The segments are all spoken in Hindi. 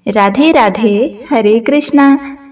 राधे राधे। हरे कृष्णा।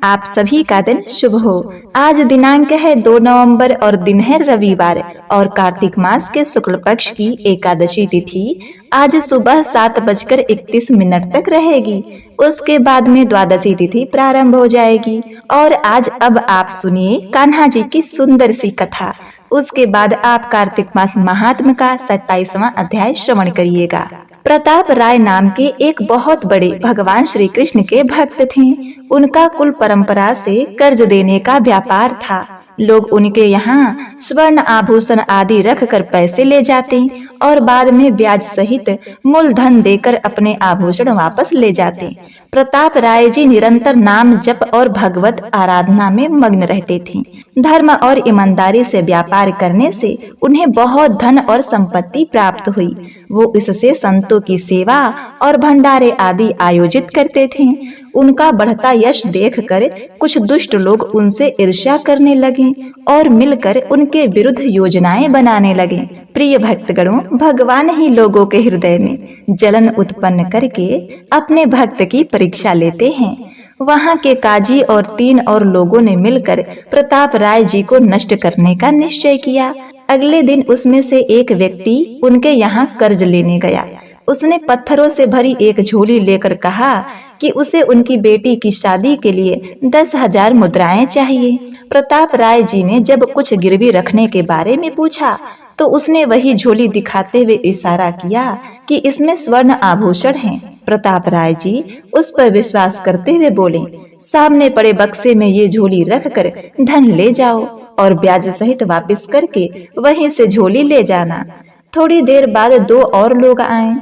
आप सभी का दिन शुभ हो। आज दिनांक है 2 नवंबर और दिन है रविवार और कार्तिक मास के शुक्ल पक्ष की एकादशी तिथि आज सुबह 7:31 तक रहेगी। उसके बाद में द्वादशी तिथि प्रारंभ हो जाएगी। और आज अब आप सुनिए कान्हा जी की सुंदर सी कथा। उसके बाद आप कार्तिक मास महात्म का 27वां अध्याय श्रवण करिएगा। प्रताप राय नाम के एक बहुत बड़े भगवान श्री कृष्ण के भक्त थे। उनका कुल परंपरा से कर्ज देने का व्यापार था। लोग उनके यहाँ स्वर्ण आभूषण आदि रख कर पैसे ले जाते और बाद में ब्याज सहित मूलधन देकर अपने आभूषण वापस ले जाते। प्रताप राय जी निरंतर नाम जप और भगवत आराधना में मग्न रहते थे। धर्म और ईमानदारी से व्यापार करने से उन्हें बहुत धन और संपत्ति प्राप्त हुई। वो इससे संतों की सेवा और भंडारे आदि आयोजित करते थे। उनका बढ़ता यश देखकर कुछ दुष्ट लोग उनसे ईर्ष्या करने लगे और मिलकर उनके विरुद्ध योजनाएं बनाने लगे। प्रिय भक्तगणों, भगवान ही लोगों के हृदय में जलन उत्पन्न करके अपने भक्त की परीक्षा लेते हैं। वहां के काजी और 3 और लोगों ने मिलकर प्रताप राय जी को नष्ट करने का निश्चय किया। अगले दिन उसमें से एक व्यक्ति उनके यहाँ कर्ज लेने गया। उसने पत्थरों से भरी एक झोली लेकर कहा कि उसे उनकी बेटी की शादी के लिए 10,000 मुद्राएं चाहिए। प्रताप राय जी ने जब कुछ गिरवी रखने के बारे में पूछा तो उसने वही झोली दिखाते हुए इशारा किया कि इसमें स्वर्ण आभूषण हैं। प्रताप राय जी उस पर विश्वास करते हुए बोले, सामने पड़े बक्से में ये झोली रखकर धन ले जाओ और ब्याज सहित वापस करके वहीं से झोली ले जाना। थोड़ी देर बाद 2 और लोग आए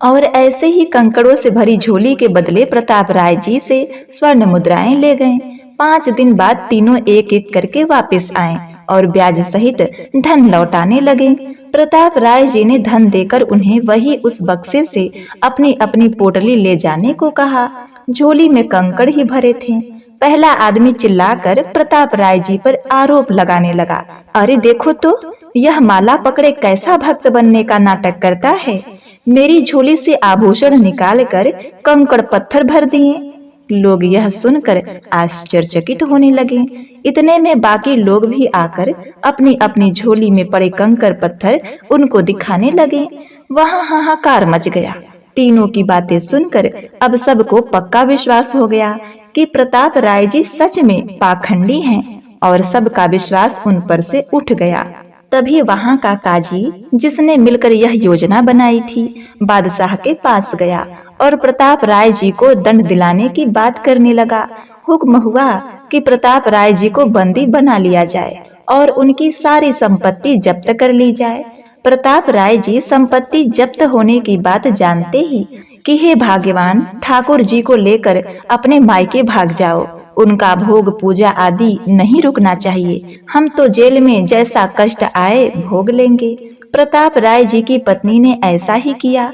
और ऐसे ही कंकड़ों से भरी झोली के बदले प्रताप राय जी से स्वर्ण मुद्राएं ले गए। 5 दिन बाद तीनों एक एक करके वापस आए और ब्याज सहित धन लौटाने लगे। प्रताप राय जी ने धन देकर उन्हें वही उस बक्से से अपनी अपनी पोटली ले जाने को कहा। झोली में कंकड़ ही भरे थे। पहला आदमी चिल्लाकर प्रताप राय जी पर आरोप लगाने लगा, अरे देखो तो, यह माला पकड़े कैसा भक्त बनने का नाटक करता है। मेरी झोली से आभूषण निकालकर कंकड़ पत्थर भर दिए। लोग यह सुनकर आश्चर्यचकित होने लगे। इतने में बाकी लोग भी आकर अपनी अपनी झोली में पड़े कंकड़ पत्थर उनको दिखाने लगे। वहां हाहाकार मच गया। तीनों की बातें सुनकर अब सबको पक्का विश्वास हो गया कि प्रताप राय जी सच में पाखंडी हैं और सबका विश्वास उन पर से उठ गया। तभी वहां का काजी, जिसने मिलकर यह योजना बनाई थी, बादशाह के पास गया और प्रताप राय जी को दंड दिलाने की बात करने लगा। हुक्म हुआ कि प्रताप राय जी को बंदी बना लिया जाए और उनकी सारी संपत्ति जब्त कर ली जाए। प्रताप राय जी संपत्ति जब्त होने की बात जानते ही कि हे भाग्यवान, ठाकुर जी को लेकर अपने मायके भाग जाओ। उनका भोग पूजा आदि नहीं रुकना चाहिए। हम तो जेल में जैसा कष्ट आए भोग लेंगे। प्रताप राय जी की पत्नी ने ऐसा ही किया।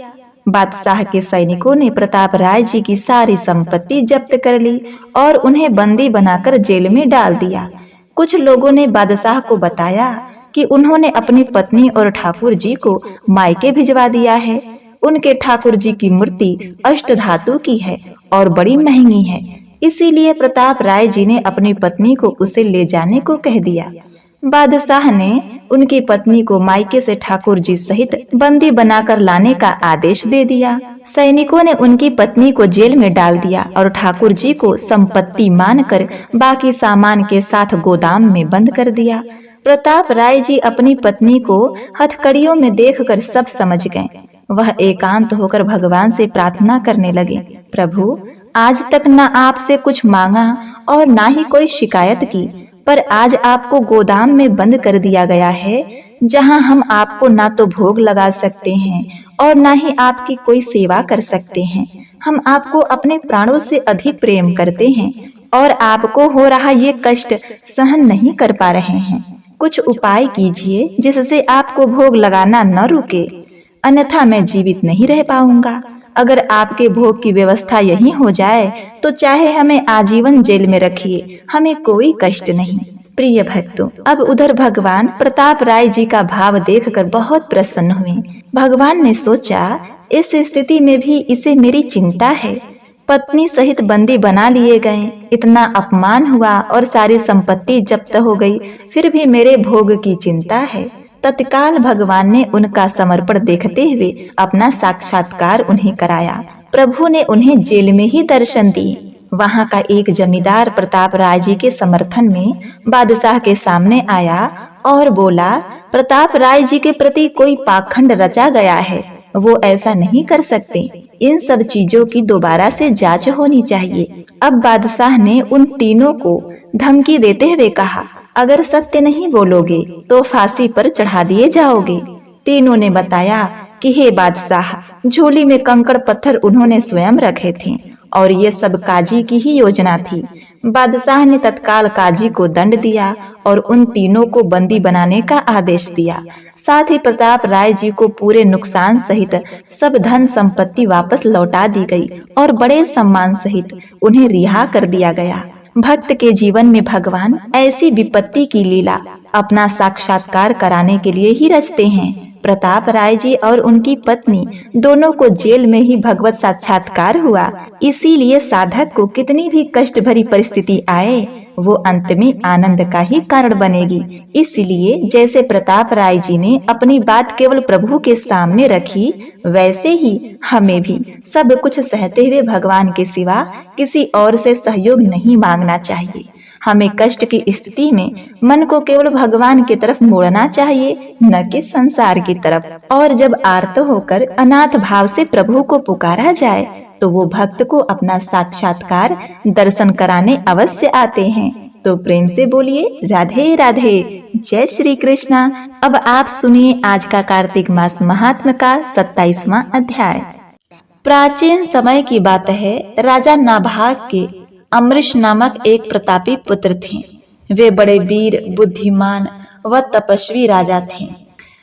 बादशाह के सैनिकों ने प्रताप राय जी की सारी संपत्ति जब्त कर ली और उन्हें बंदी बनाकर जेल में डाल दिया। कुछ लोगों ने बादशाह को बताया कि उन्होंने अपनी पत्नी और ठाकुर जी को मायके भिजवा दिया है। उनके ठाकुर जी की मूर्ति अष्टधातु की है और बड़ी महंगी है, इसीलिए प्रताप राय जी ने अपनी पत्नी को उसे ले जाने को कह दिया। बादशाह ने उनकी पत्नी को मायके से ठाकुर जी सहित बंदी बनाकर लाने का आदेश दे दिया। सैनिकों ने उनकी पत्नी को जेल में डाल दिया और ठाकुर जी को संपत्ति मानकर बाकी सामान के साथ गोदाम में बंद कर दिया। प्रताप राय जी अपनी पत्नी को हथकड़ियों में देखकर सब समझ गए। वह एकांत होकर भगवान से प्रार्थना करने लगे, प्रभु, आज तक न आपसे कुछ मांगा और ना ही कोई शिकायत की, पर आज आपको गोदाम में बंद कर दिया गया है, जहां हम आपको ना तो भोग लगा सकते हैं और ना ही आपकी कोई सेवा कर सकते हैं। हम आपको अपने प्राणों से अधिक प्रेम करते हैं और आपको हो रहा ये कष्ट सहन नहीं कर पा रहे हैं। कुछ उपाय कीजिए जिससे आपको भोग लगाना न रुके, अन्यथा मैं जीवित नहीं रह पाऊंगा। अगर आपके भोग की व्यवस्था यही हो जाए तो चाहे हमें आजीवन जेल में रखिए, हमें कोई कष्ट नहीं। प्रिय भक्तों, अब उधर भगवान प्रताप राय जी का भाव देखकर बहुत प्रसन्न हुए। भगवान ने सोचा, इस स्थिति में भी इसे मेरी चिंता है, पत्नी सहित बंदी बना लिए गए। इतना अपमान हुआ और सारी संपत्ति जब्त हो गई, फिर भी मेरे भोग की चिंता है। तत्काल भगवान ने उनका समर्पण देखते हुए अपना साक्षात्कार उन्हें कराया। प्रभु ने उन्हें जेल में ही दर्शन दिए। वहां का एक जमींदार प्रताप राय जी के समर्थन में बादशाह के सामने आया और बोला, प्रताप राय जी के प्रति कोई पाखंड रचा गया है, वो ऐसा नहीं कर सकते। इन सब चीजों की दोबारा से जांच होनी चाहिए। अब बादशाह ने उन तीनों को धमकी देते हुए कहा, अगर सत्य नहीं बोलोगे तो फांसी पर चढ़ा दिए जाओगे। तीनों ने बताया कि हे बादशाह, झोली में कंकड़ पत्थर उन्होंने स्वयं रखे थे और ये सब काजी की ही योजना थी। बादशाह ने तत्काल काजी को दंड दिया और उन तीनों को बंदी बनाने का आदेश दिया। साथ ही प्रताप राय जी को पूरे नुकसान सहित सब धन संपत्ति वापस लौटा दी गई और बड़े सम्मान सहित उन्हें रिहा कर दिया गया। भक्त के जीवन में भगवान ऐसी विपत्ति की लीला अपना साक्षात्कार कराने के लिए ही रचते हैं। प्रताप राय जी और उनकी पत्नी दोनों को जेल में ही भगवत साक्षात्कार हुआ। इसीलिए साधक को कितनी भी कष्ट भरी परिस्थिति आए, वो अंत में आनंद का ही कारण बनेगी। इसलिए जैसे प्रताप राय जी ने अपनी बात केवल प्रभु के सामने रखी, वैसे ही हमें भी सब कुछ सहते हुए भगवान के सिवा किसी और से सहयोग नहीं मांगना चाहिए। हमें कष्ट की स्थिति में मन को केवल भगवान की तरफ मोड़ना चाहिए, न कि संसार की तरफ। और जब आर्त होकर अनाथ भाव से प्रभु को पुकारा जाए तो वो भक्त को अपना साक्षात्कार दर्शन कराने अवश्य आते हैं। तो प्रेम से बोलिए राधे राधे, जय श्री कृष्णा। अब आप सुनिए आज का कार्तिक मास महात्म्य का 27वां अध्याय। प्राचीन समय की बात है, राजा नाभाग के अमरीश नामक एक प्रतापी पुत्र थे। वे बड़े वीर, बुद्धिमान व तपस्वी राजा थे।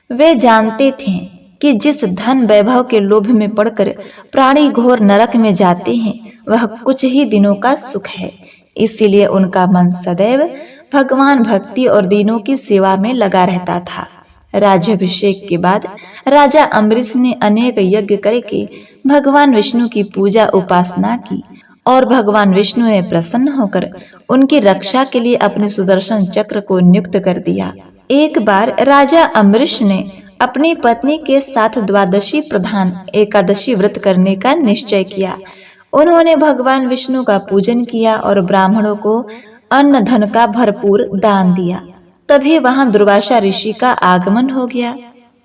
वे जानते थे कि जिस धन वैभव के लोभ में पड़कर प्राणी घोर नरक में जाते हैं, वह कुछ ही दिनों का सुख है। इसीलिए उनका मन सदैव भगवान भक्ति और दीनों की सेवा में लगा रहता था। राज्याभिषेक के बाद राजा अमरीश ने अनेक यज्ञ करके भगवान विष्णु की पूजा उपासना की और भगवान विष्णु ने प्रसन्न होकर उनकी रक्षा के लिए अपने सुदर्शन चक्र को नियुक्त कर दिया। एक बार राजा अमरीश ने अपनी पत्नी के साथ द्वादशी प्रधान एकादशी व्रत करने का निश्चय किया। उन्होंने भगवान विष्णु का पूजन किया और ब्राह्मणों को अन्न धन का भरपूर दान दिया। तभी वहां दुर्वासा ऋषि का आगमन हो गया।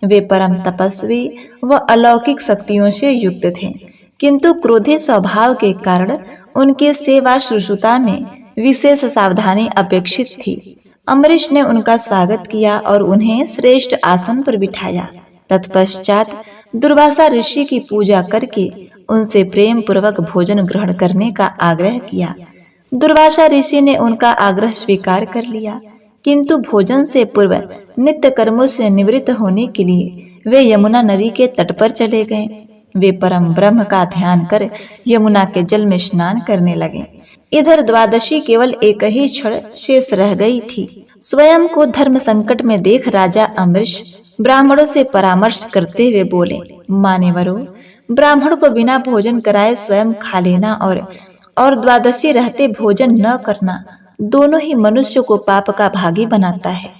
वे परम तपस्वी व अलौकिक शक्तियों से युक्त थे, किंतु क्रोधी स्वभाव के कारण उनके सेवा शुश्रूषा में विशेष सावधानी अपेक्षित थी। अमरीश ने उनका स्वागत किया और उन्हें श्रेष्ठ आसन पर बिठाया। तत्पश्चात दुर्वासा ऋषि की पूजा करके उनसे प्रेम पूर्वक भोजन ग्रहण करने का आग्रह किया। दुर्वासा ऋषि ने उनका आग्रह स्वीकार कर लिया, किंतु भोजन से पूर्व नित्य कर्मों से निवृत्त होने के लिए वे यमुना नदी के तट पर चले गए। वे परम ब्रह्म का ध्यान कर यमुना के जल में स्नान करने लगे। इधर द्वादशी केवल एक ही क्षण शेष रह गई थी। स्वयं को धर्म संकट में देख राजा अमरीश ब्राह्मणों से परामर्श करते हुए बोले, मान्यवरों, ब्राह्मण को बिना भोजन कराए स्वयं खा लेना और द्वादशी रहते भोजन न करना दोनों ही मनुष्य को पाप का भागी बनाता है।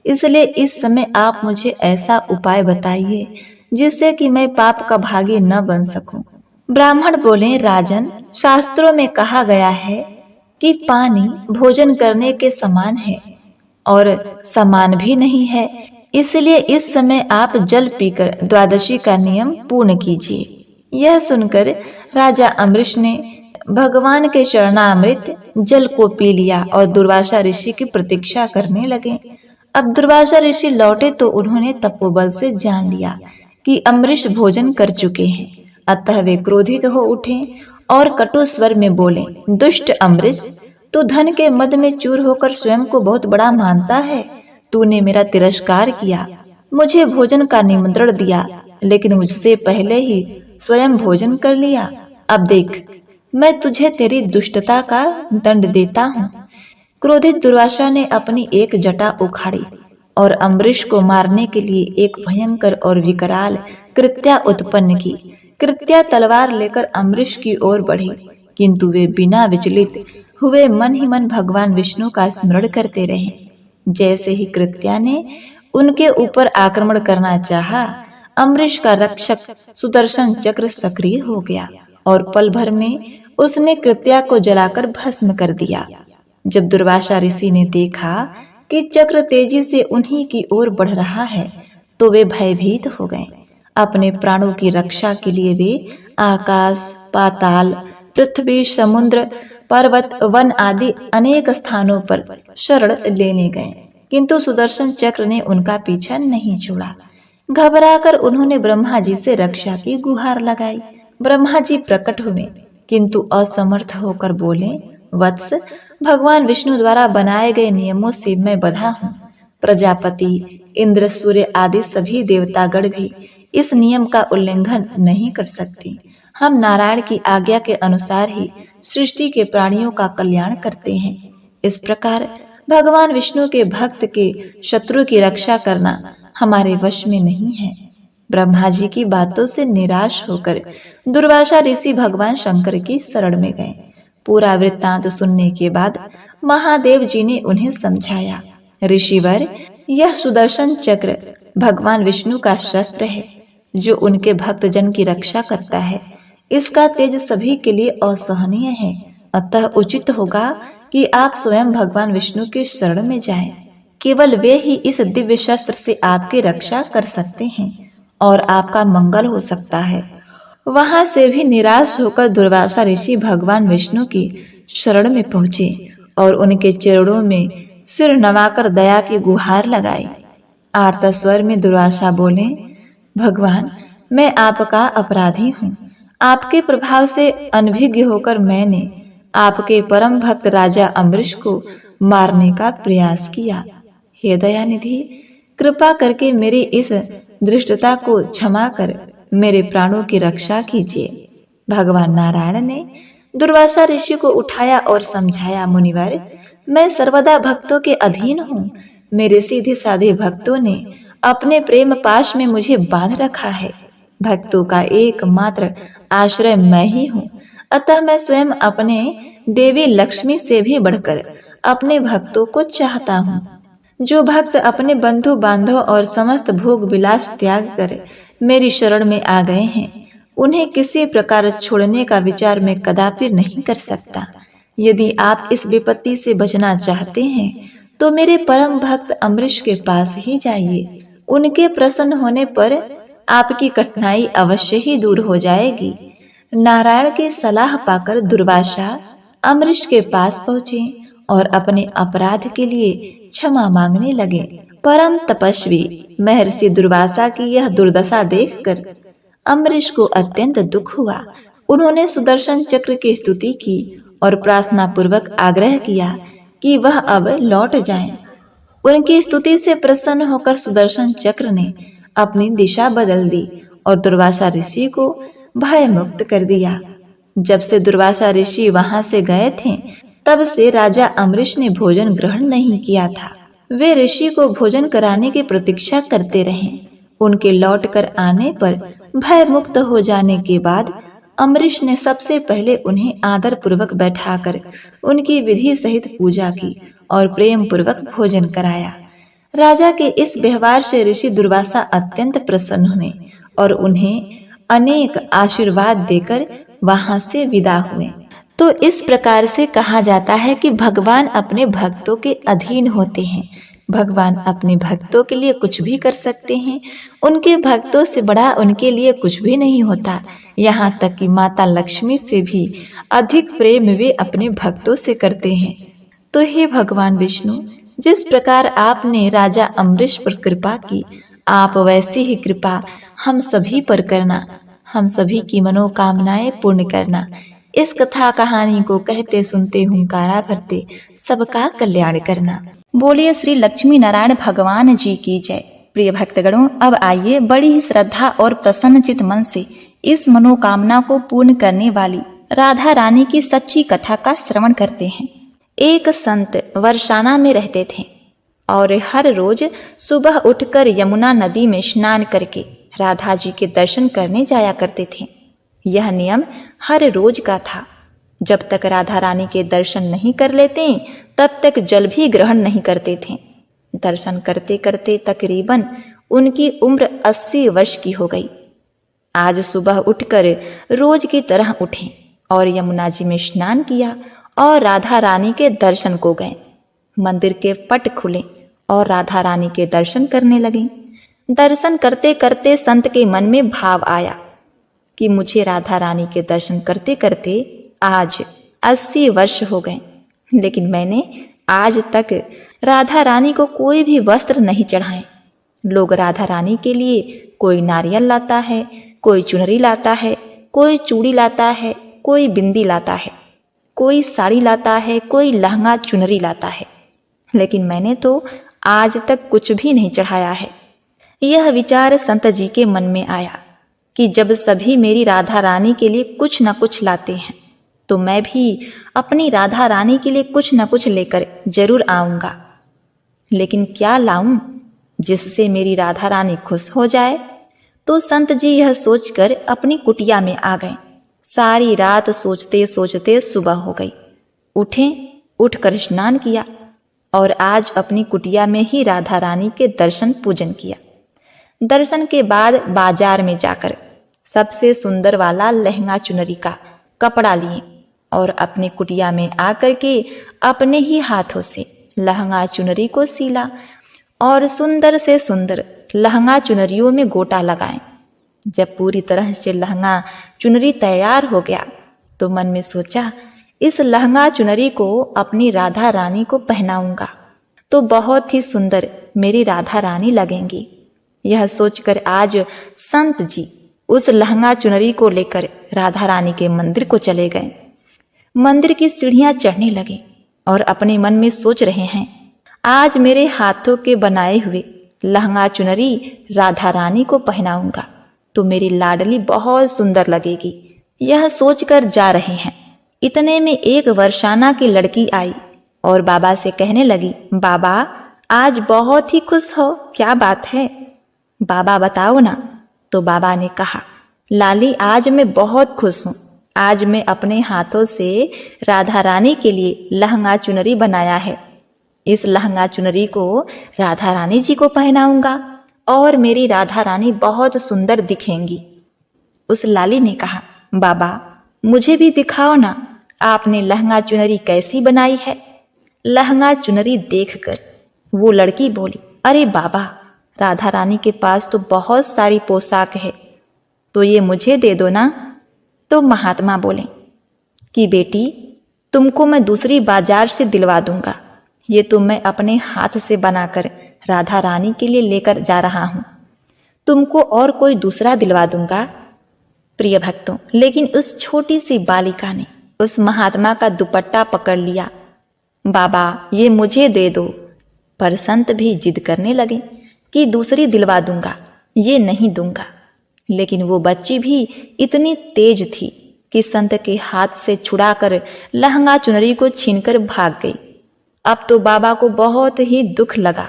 इसलिए इस समय आप मुझे ऐसा उपाय बताइए जिससे कि मैं पाप का भागी न बन सकूं। ब्राह्मण बोले, राजन, शास्त्रों में कहा गया है कि पानी भोजन करने के समान है और समान भी नहीं है। इसलिए इस समय आप जल पीकर द्वादशी का नियम पूर्ण कीजिए। यह सुनकर राजा अमरीश ने भगवान के चरणामृत जल को पी लिया और दुर्वासा ऋषि की प्रतीक्षा करने लगे। अब दुर्वासा ऋषि लौटे तो उन्होंने तपोबल से जान लिया कि अमरीश भोजन कर चुके हैं। अतः वे क्रोधित हो उठे और कटु स्वर में बोले, दुष्ट अमरीश, तू धन के मद में चूर होकर स्वयं को बहुत बड़ा मानता है। तूने मेरा तिरस्कार किया, मुझे भोजन का निमंत्रण दिया, लेकिन मुझसे पहले ही स्वयं भोजन कर लिया। अब देख, मैं तुझे तेरी दुष्टता का दंड देता हूँ। क्रोधित दुर्वासा ने अपनी एक जटा उखाड़ी और अमरीश को मारने के लिए एक भयंकर और विकराल कृत्या उत्पन्न की। कृत्या तलवार लेकर अमरीश की ओर बढ़ी, किंतु वे बिना विचलित हुए मन ही मन भगवान विष्णु का स्मरण करते रहे। जैसे ही कृत्या ने उनके ऊपर आक्रमण करना चाहा, अम्बरीश का रक्षक सुदर्शन चक्र सक्रिय हो गया और पल भर में उसने कृत्या को जलाकर भस्म कर दिया। जब दुर्वासा ऋषि ने देखा कि चक्र तेजी से उन्हीं की ओर बढ़ रहा है, तो वे भयभीत हो गए। अपने प्राणों की रक्षा के लिए वे आकाश, पाताल, पृथ्वी, समुद्र, पर्वत, वन आदि अनेक स्थानों पर शरण लेने गए, किंतु सुदर्शन चक्र ने उनका पीछा नहीं छोड़ा। घबराकर उन्होंने ब्रह्मा जी से रक्षा की गुहार लगाई। ब्रह्मा जी प्रकट हुए, किंतु असमर्थ होकर बोले, वत्स, भगवान विष्णु द्वारा बनाए गए नियमों से मैं बंधा हूँ। प्रजापति, इंद्र, सूर्य आदि सभी देवतागण भी इस नियम का उल्लंघन नहीं कर सकते। हम नारायण की आज्ञा के अनुसार ही सृष्टि के प्राणियों का कल्याण करते हैं। इस प्रकार भगवान विष्णु के भक्त के शत्रु की रक्षा करना हमारे वश में नहीं है। ब्रह्मा जी की बातों से निराश होकर दुर्वासा ऋषि भगवान शंकर की शरण में गए। पूरा वृत्तांत सुनने के बाद महादेव जी ने उन्हें समझाया, ऋषिवर, यह सुदर्शन चक्र भगवान विष्णु का शस्त्र है, जो उनके भक्त जन की रक्षा करता है। इसका तेज सभी के लिए असहनीय है, अतः उचित होगा कि आप स्वयं भगवान विष्णु के शरण में जाएं। केवल वे ही इस दिव्य शस्त्र से आपकी रक्षा कर सकते हैं और आपका मंगल हो सकता है। वहां से भी निराश होकर दुर्वासा ऋषि भगवान विष्णु की शरण में पहुंचे और उनके चरणों में सिर नवाकर दया की गुहार लगाई। आर्त स्वर में दुर्वासा बोले, भगवान, मैं आपका अपराधी हूँ। आपके प्रभाव से अनभिज्ञ होकर मैंने आपके परम भक्त राजा अम्बरीश को मारने का प्रयास किया। हे दयानिधि, कृपा करके मेरी इस दृष्टता को क्षमा कर मेरे प्राणों की रक्षा कीजिए। भगवान नारायण ने दुर्वासा ऋषि को उठाया और समझाया, मुनिवर, मैं सर्वदा भक्तों के अधीन हूँ। मेरे सीधे साधे भक्तों ने अपने प्रेम पाश में मुझे बांध रखा है। भक्तों का एकमात्र आश्रय मैं ही हूँ, अतः मैं स्वयं अपने देवी लक्ष्मी से भी बढ़कर अपने भक्तों को चाहता हूँ। जो भक्त अपने बंधु बांधव और समस्त भोग विलास त्याग कर मेरी शरण में आ गए हैं, उन्हें किसी प्रकार छोड़ने का विचार मैं कदापि नहीं कर सकता। यदि आप इस विपत्ति से बचना चाहते हैं तो मेरे परम भक्त अम्बरीश के पास ही जाइए। उनके प्रसन्न होने पर आपकी कठिनाई अवश्य ही दूर हो जाएगी। नारायण की सलाह पाकर दुर्वासा अम्बरीश के पास पहुंचे और अपने अपराध के लिए क्षमा मांगने लगे। परम तपस्वी महर्षि दुर्वासा की यह दुर्दशा देखकर अम्बरीश को अत्यंत दुख हुआ। उन्होंने सुदर्शन चक्र की स्तुति की और प्रार्थना पूर्वक आग्रह किया कि वह अब लौट जाएं। उनकी स्तुति से प्रसन्न होकर सुदर्शन चक्र ने अपनी दिशा बदल दी और दुर्वासा ऋषि को भय मुक्त कर दिया। जब से दुर्वासा ऋषि वहां से गए थे, तब से राजा अम्बरीश ने भोजन ग्रहण नहीं किया था। वे ऋषि को भोजन कराने की प्रतीक्षा करते रहे। उनके लौटकर आने पर भय मुक्त हो जाने के बाद अम्बरीश ने सबसे पहले उन्हें आदर पूर्वक बैठाकर उनकी विधि सहित पूजा की और प्रेम पूर्वक भोजन कराया। राजा के इस व्यवहार से ऋषि दुर्वासा अत्यंत प्रसन्न हुए और उन्हें अनेक आशीर्वाद देकर वहां से विदा हुए। तो इस प्रकार से कहा जाता है कि भगवान अपने भक्तों के अधीन होते हैं। भगवान अपने भक्तों के लिए कुछ भी कर सकते हैं। उनके भक्तों से बड़ा उनके लिए कुछ भी नहीं होता। यहाँ तक कि माता लक्ष्मी से भी अधिक प्रेम वे अपने भक्तों से करते हैं। तो हे भगवान विष्णु, जिस प्रकार आपने राजा अम्बरीश पर कृपा की, आप वैसी ही कृपा हम सभी पर करना। हम सभी की मनोकामनाएं पूर्ण करना। इस कथा कहानी को कहते सुनते हुंकारा भरते सबका कल्याण करना। बोलिए श्री लक्ष्मी नारायण भगवान जी की जय। प्रिय भक्तगणों, अब आइए बड़ी ही श्रद्धा और प्रसन्नचित मन से इस मनोकामना को पूर्ण करने वाली राधा रानी की सच्ची कथा का श्रवण करते हैं। एक संत वर्षाना में रहते थे और हर रोज सुबह उठकर यमुना नदी में स्नान करके राधा जी के दर्शन करने जाया करते थे। यह नियम हर रोज का था। जब तक राधा रानी के दर्शन नहीं कर लेते तब तक जल भी ग्रहण नहीं करते थे। दर्शन करते करते तकरीबन उनकी उम्र 80 वर्ष की हो गई। आज सुबह उठकर रोज की तरह उठे और यमुना जी में स्नान किया और राधा रानी के दर्शन को गए। मंदिर के पट खुले और राधा रानी के दर्शन करने लगे। दर्शन करते करते संत के मन में भाव आया कि मुझे राधा रानी के दर्शन करते करते आज 80 वर्ष हो गए, लेकिन मैंने आज तक राधा रानी को कोई भी वस्त्र नहीं चढ़ाए। लोग राधा रानी के लिए कोई नारियल लाता है, कोई चुनरी लाता है, कोई चूड़ी लाता है, कोई बिंदी लाता है, कोई साड़ी लाता है, कोई लहंगा चुनरी लाता है, लेकिन मैंने तो आज तक कुछ भी नहीं चढ़ाया है। यह विचार संत जी के मन में आया कि जब सभी मेरी राधा रानी के लिए कुछ न कुछ लाते हैं तो मैं भी अपनी राधा रानी के लिए कुछ न कुछ लेकर जरूर आऊंगा। लेकिन क्या लाऊं जिससे मेरी राधा रानी खुश हो जाए? तो संत जी यह सोचकर अपनी कुटिया में आ गए। सारी रात सोचते सोचते सुबह हो गई। उठकर स्नान किया और आज अपनी कुटिया में ही राधा रानी के दर्शन पूजन किया। दर्शन के बाद बाजार में जाकर सबसे सुंदर वाला लहंगा चुनरी का कपड़ा लिए और अपने कुटिया में आकर के अपने ही हाथों से लहंगा चुनरी को सीला और सुंदर से सुंदर लहंगा चुनरियों में गोटा लगाएं। जब पूरी तरह से लहंगा चुनरी तैयार हो गया तो मन में सोचा, इस लहंगा चुनरी को अपनी राधा रानी को पहनाऊंगा तो बहुत ही सुंदर मेरी राधा रानी लगेंगी। यह सोचकर आज संत जी उस लहंगा चुनरी को लेकर राधा रानी के मंदिर को चले गए। मंदिर की सीढ़ियां चढ़ने लगे और अपने मन में सोच रहे हैं, आज मेरे हाथों के बनाए हुए लहंगा चुनरी राधा रानी को पहनाऊंगा तो मेरी लाडली बहुत सुंदर लगेगी। यह सोचकर जा रहे हैं। इतने में एक वर्षाना की लड़की आई और बाबा से कहने लगी, बाबा आज बहुत ही खुश हो, क्या बात है? बाबा बताओ ना। तो बाबा ने कहा, लाली आज मैं बहुत खुश हूँ। आज मैं अपने हाथों से राधा रानी के लिए लहंगा चुनरी बनाया है। इस लहंगा चुनरी को राधा रानी जी को पहनाऊंगा और मेरी राधा रानी बहुत सुंदर दिखेंगी। उस लाली ने कहा, बाबा मुझे भी दिखाओ ना, आपने लहंगा चुनरी कैसी बनाई है? लहंगा चुनरी देखकर वो लड़की बोली, अरे बाबा राधा रानी के पास तो बहुत सारी पोशाक है, तो ये मुझे दे दो ना। तो महात्मा बोले कि बेटी तुमको मैं दूसरी बाजार से दिलवा दूंगा, ये तो मैं अपने हाथ से बनाकर राधा रानी के लिए लेकर जा रहा हूं, तुमको और कोई दूसरा दिलवा दूंगा। प्रिय भक्तों, लेकिन उस छोटी सी बालिका ने उस महात्मा का दुपट्टा पकड़ लिया। बाबा ये मुझे दे दो। पर संत भी जिद करने लगे कि दूसरी दिलवा दूंगा, ये नहीं दूंगा। लेकिन वो बच्ची भी इतनी तेज थी कि संत के हाथ से छुड़ाकर लहंगा चुनरी को छीनकर भाग गई। अब तो बाबा को बहुत ही दुख लगा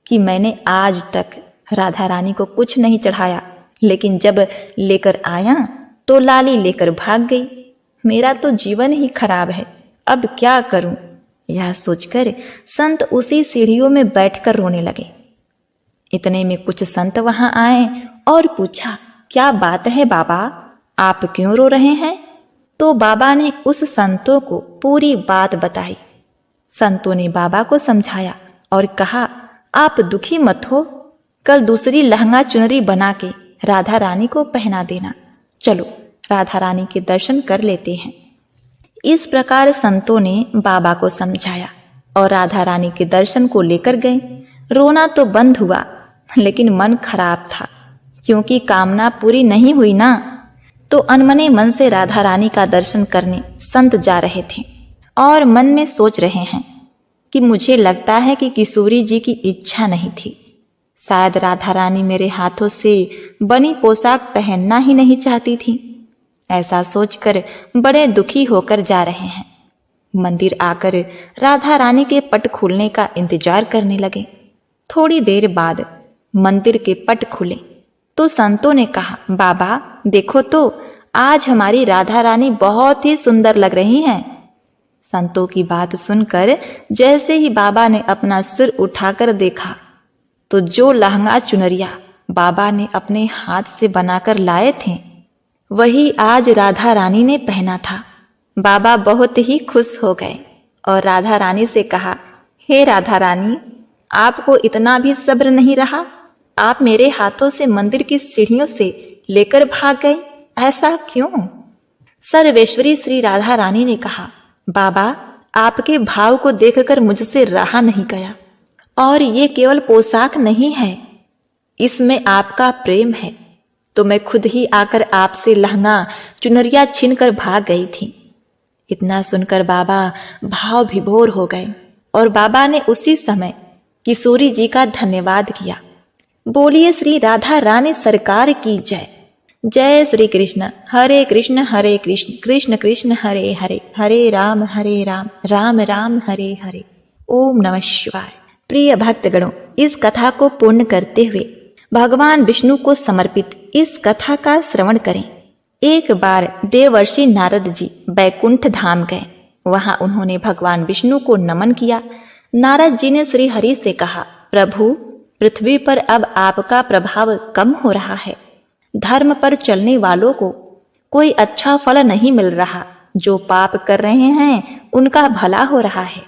कि मैंने आज तक राधा रानी को कुछ नहीं चढ़ाया, लेकिन जब लेकर आया तो लाली लेकर भाग गई। मेरा तो जीवन ही खराब है, अब क्या करूं? यह सोचकर संत उसी सीढ़ियों में बैठकर रोने लगे। इतने में कुछ संत वहां आए और पूछा, क्या बात है बाबा, आप क्यों रो रहे हैं? तो बाबा ने उस संतों को पूरी बात बताई। संतों ने बाबा को समझाया और कहा, आप दुखी मत हो, कल दूसरी लहंगा चुनरी बना के राधा रानी को पहना देना। चलो राधा रानी के दर्शन कर लेते हैं। इस प्रकार संतों ने बाबा को समझाया और राधा रानी के दर्शन को लेकर गए। रोना तो बंद हुआ, लेकिन मन खराब था, क्योंकि कामना पूरी नहीं हुई ना। तो अनमने मन से राधा रानी का दर्शन करने संत जा रहे थे और मन में सोच रहे हैं कि मुझे लगता है कि किशोरी जी की इच्छा नहीं थी, शायद राधा रानी मेरे हाथों से बनी पोशाक पहनना ही नहीं चाहती थी। ऐसा सोचकर बड़े दुखी होकर जा रहे हैं। मंदिर आकर राधा रानी के पट खुलने का इंतजार करने लगे। थोड़ी देर बाद मंदिर के पट खुले तो संतों ने कहा, बाबा देखो तो आज हमारी राधा रानी बहुत ही सुंदर लग रही हैं। संतों की बात सुनकर जैसे ही बाबा ने अपना सिर उठाकर देखा तो जो लहंगा चुनरिया बाबा ने अपने हाथ से बनाकर लाए थे वही आज राधा रानी ने पहना था। बाबा बहुत ही खुश हो गए और राधा रानी से कहा, हे राधा रानी, आपको इतना भी सब्र नहीं रहा? आप मेरे हाथों से मंदिर की सीढ़ियों से लेकर भाग गए, ऐसा क्यों? सर्वेश्वरी श्री राधा रानी ने कहा, बाबा, आपके भाव को देखकर मुझसे रहा नहीं गया। और ये केवल पोशाक नहीं है, इसमें आपका प्रेम है। तो मैं खुद ही आकर आपसे लहंगा चुनरिया छीनकर भाग गई थी। इतना सुनकर बाबा भाव विभोर हो गए और बाबा ने उसी समय किशोरी जी का धन्यवाद किया। बोलिए श्री राधा रानी सरकार की जय। जय श्री कृष्ण, हरे कृष्ण कृष्ण कृष्ण हरे हरे, हरे राम राम राम हरे हरे। ओम नमः शिवाय। प्रिय भक्तगणों, इस कथा को पूर्ण करते हुए भगवान विष्णु को समर्पित इस कथा का श्रवण करें। एक बार देवर्षि नारद जी बैकुंठ धाम गए। वहां उन्होंने भगवान विष्णु को नमन किया। नारद जी ने श्री हरि से कहा, प्रभु, पृथ्वी पर अब आपका प्रभाव कम हो रहा है। धर्म पर चलने वालों को कोई अच्छा फल नहीं मिल रहा। जो पाप कर रहे हैं उनका भला हो रहा है।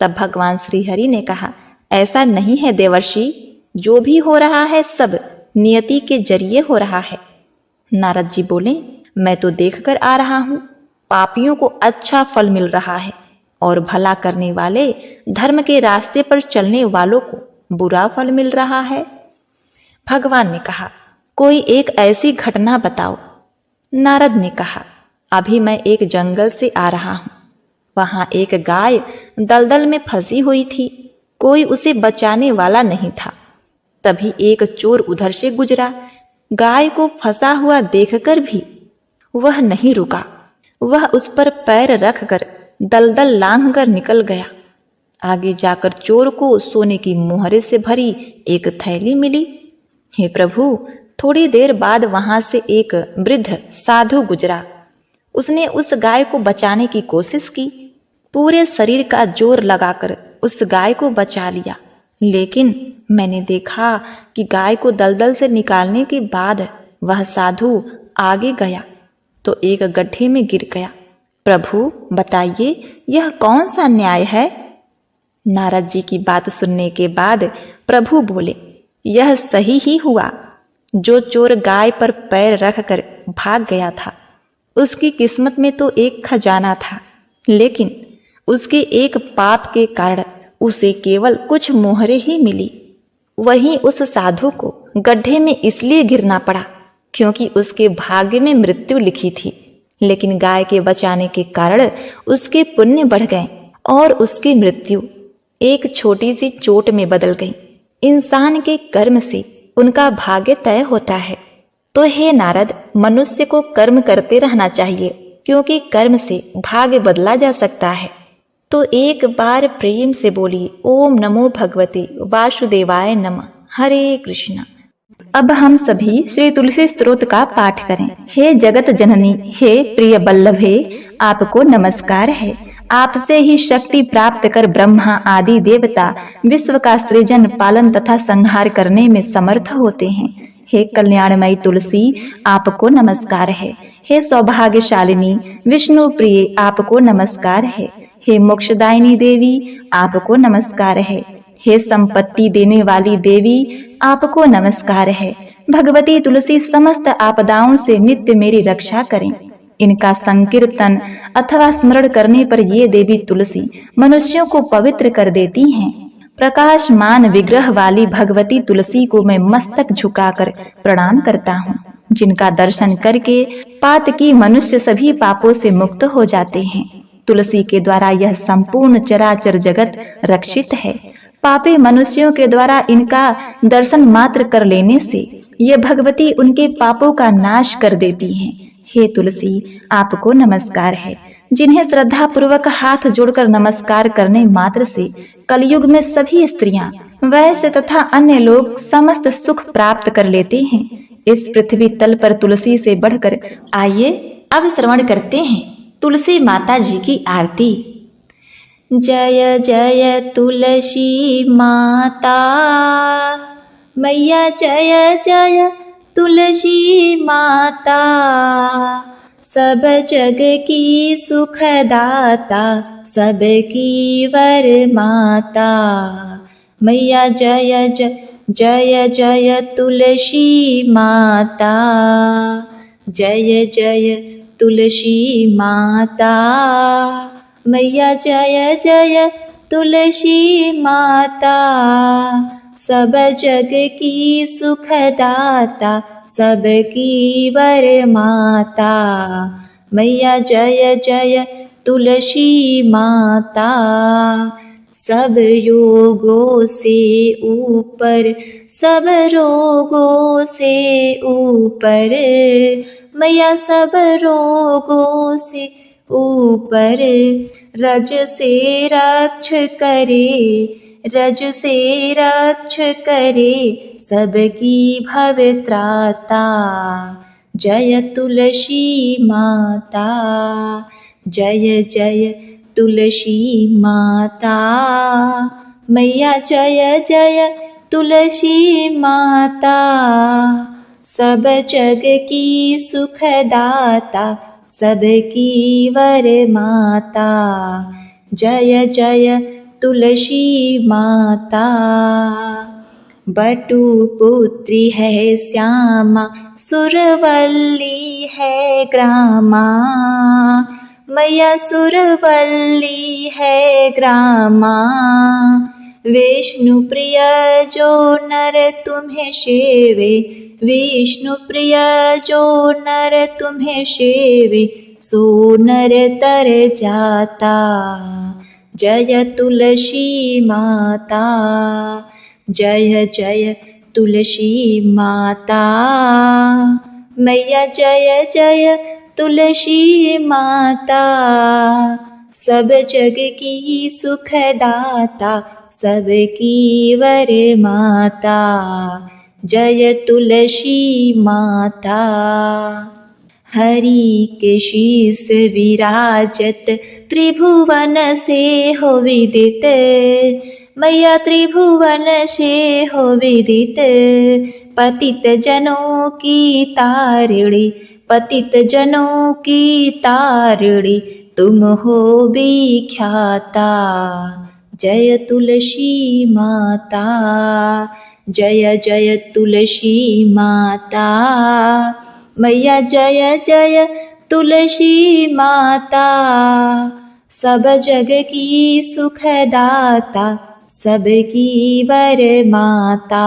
तब भगवान श्री हरि ने कहा, ऐसा नहीं है देवर्षि, जो भी हो रहा है सब नियति के जरिए हो रहा है। नारद जी बोले, मैं तो देखकर आ रहा हूं, पापियों को अच्छा फल मिल रहा है और भला करने वाले धर्म के रास्ते पर चलने वालों को बुरा फल मिल रहा है। भगवान ने कहा, कोई एक ऐसी घटना बताओ। नारद ने कहा, अभी मैं एक जंगल से आ रहा हूं। वहां एक गाय दलदल में फंसी हुई थी। कोई उसे बचाने वाला नहीं था। तभी एक चोर उधर से गुजरा। गाय को फंसा हुआ देखकर भी वह नहीं रुका। वह उस पर पैर रखकर दलदल लांघकर निकल गया। आगे जाकर चोर को सोने की मोहरे से भरी एक थैली मिली। हे प्रभु, थोड़ी देर बाद वहां से एक वृद्ध साधु गुजरा। उसने उस गाय को बचाने की कोशिश की। पूरे शरीर का जोर लगाकर उस गाय को बचा लिया, लेकिन मैंने देखा कि गाय को दलदल से निकालने के बाद वह साधु आगे गया तो एक गड्ढे में गिर गया। प्रभु, बताइए यह कौन सा न्याय है? नारद जी की बात सुनने के बाद प्रभु बोले, यह सही ही हुआ। जो चोर गाय पर पैर रखकर भाग गया था, उसकी किस्मत में तो एक खजाना था, लेकिन उसके एक पाप के कारण उसे केवल कुछ मोहरे ही मिली। वहीं उस साधु को गड्ढे में इसलिए गिरना पड़ा क्योंकि उसके भाग्य में मृत्यु लिखी थी, लेकिन गाय के बचाने के कारण उसके पुण्य बढ़ गए और उसकी मृत्यु एक छोटी सी चोट में बदल गई। इंसान के कर्म से उनका भाग्य तय होता है। तो हे नारद, मनुष्य को कर्म करते रहना चाहिए, क्योंकि कर्म से भाग्य बदला जा सकता है। तो एक बार प्रेम से बोलिए, ओम नमो भगवते वासुदेवाय नमः। हरे कृष्णा। अब हम सभी श्री तुलसी स्तोत्र का पाठ करें। हे जगत जननी, हे प्रिय बल्लभे, आपको नमस्कार है। आपसे ही शक्ति प्राप्त कर ब्रह्मा आदि देवता विश्व का सृजन, पालन तथा संहार करने में समर्थ होते हैं। हे कल्याणमयी तुलसी, आपको नमस्कार है। हे सौभाग्यशालिनी विष्णु प्रिय, आपको नमस्कार है। हे मोक्षदायिनी देवी, आपको नमस्कार है। हे संपत्ति देने वाली देवी, आपको नमस्कार है। भगवती तुलसी समस्त आपदाओं से नित्य मेरी रक्षा करें। इनका संकीर्तन अथवा स्मरण करने पर ये देवी तुलसी मनुष्यों को पवित्र कर देती हैं। प्रकाशमान विग्रह वाली भगवती तुलसी को मैं मस्तक झुकाकर प्रणाम करता हूँ, जिनका दर्शन करके पातकी मनुष्य सभी पापों से मुक्त हो जाते हैं। तुलसी के द्वारा यह संपूर्ण चराचर जगत रक्षित है। पापी मनुष्यों के द्वारा इनका दर्शन मात्र कर लेने से यह भगवती उनके पापों का नाश कर देती हैं। हे तुलसी, आपको नमस्कार है। जिन्हें श्रद्धा पूर्वक हाथ जोड़कर नमस्कार करने मात्र से कलयुग में सभी स्त्रियां, वैश्य तथा अन्य लोग समस्त सुख प्राप्त कर लेते हैं। इस पृथ्वी तल पर तुलसी से बढ़कर। आइए अब श्रवण करते हैं तुलसी माता जी की आरती। जय जय तुलसी माता मैया, जय जय तुलसी माता, सब जग की सुखदाता, सबकी वर माता। मैया जय जय जय जय तुलसी माता, जय जय तुलसी माता। मैया जय जय तुलसी माता, सब जग की सुखदाता, सबकी वर माता। मैया जय जय तुलसी माता, सब योगों से ऊपर, सब रोगों से ऊपर। मैया सब रोगों से ऊपर, रज से रक्ष करे, रज से रक्ष करे, सबकी भवत्राता। जय तुलसी माता, जय जय तुलसी माता। मैया जय जय तुलसी माता, सब जग की सुखदाता, सबकी वर माता। जय जय तुलसी माता। बटु पुत्री है श्यामा, सुरवल्ली है ग्रामा। मैया सुरवल्ली है ग्रामा, विष्णु प्रिय जो नर तुम्हें सेवे, विष्णु प्रिय जो नर तुम्हें सेवे, सो नर तर जाता। जय तुलसी माता, जय जय तुलसी माता। मैया जय जय तुलसी माता, सब जग की सुखदाता, सबकी वर माता। जय तुलसी माता। हरि के शीस विराजत, त्रिभुवन से हो विदित। मैया त्रिभुवन से हो विदित, पतित जनों की तारिणी, पतित जनों की तारिणी, तुम हो विख्याता। जय तुलसी माता, जय जय तुलसी माता। मैया जय जय तुलसी माता, सब जग की सुखदाता, सबकी वर माता।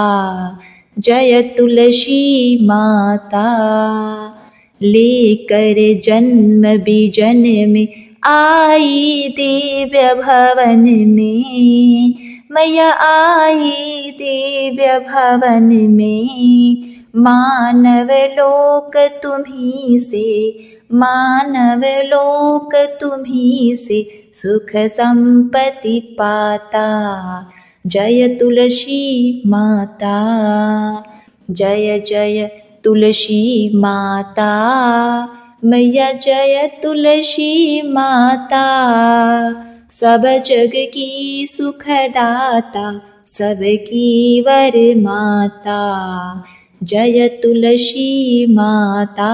जय तुलसी माता। लेकर जन्म बीजन में आई दिव्य भवन में, मैया आई दिव्य भवन में। मानव लोक तुम्हीं से, मानव लोक तुम्हीं से, सुख संपत्ति पाता। जय तुलसी माता, जय जय तुलसी माता। मैया जय तुलसी माता, सब जग की सुखदाता, सबकी वर माता। जय तुलसी माता।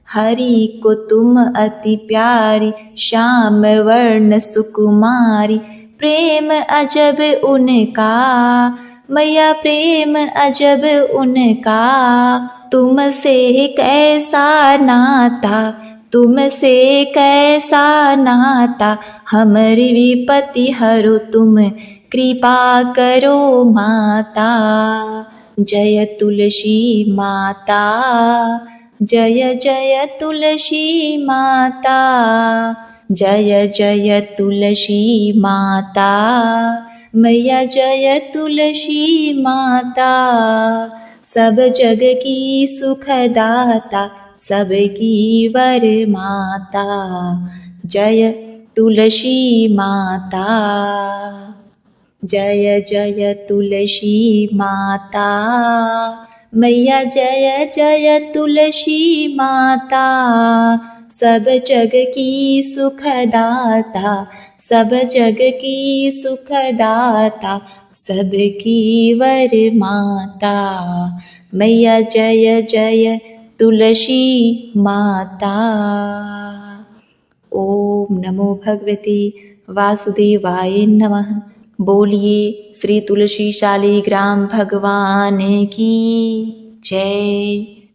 हरि को तुम अति प्यारी, श्याम वर्ण सुकुमारी, प्रेम अजब उनका। मैया प्रेम अजब उनका, तुमसे कैसा नाता, तुमसे कैसा नाता। हमारी विपत्ति हरो तुम, कृपा करो माता। जय तुलसी माता, जय जय तुलसी माता। जय जय तुलसी माता। मैया जय तुलसी माता, सब जग की सुखदाता, सबकी वर माता। जय तुलसी माता, जय जय तुलसी माता। मैया जय जय तुलसी माता, सब जग की सुखदाता, सब जग की सुखदाता, सबकी वर माता। मैया जय जय तुलसी माता। ओम नमो भगवते वासुदेवाय नमः। बोलिए श्री तुलसी शालिग्राम भगवान की जय।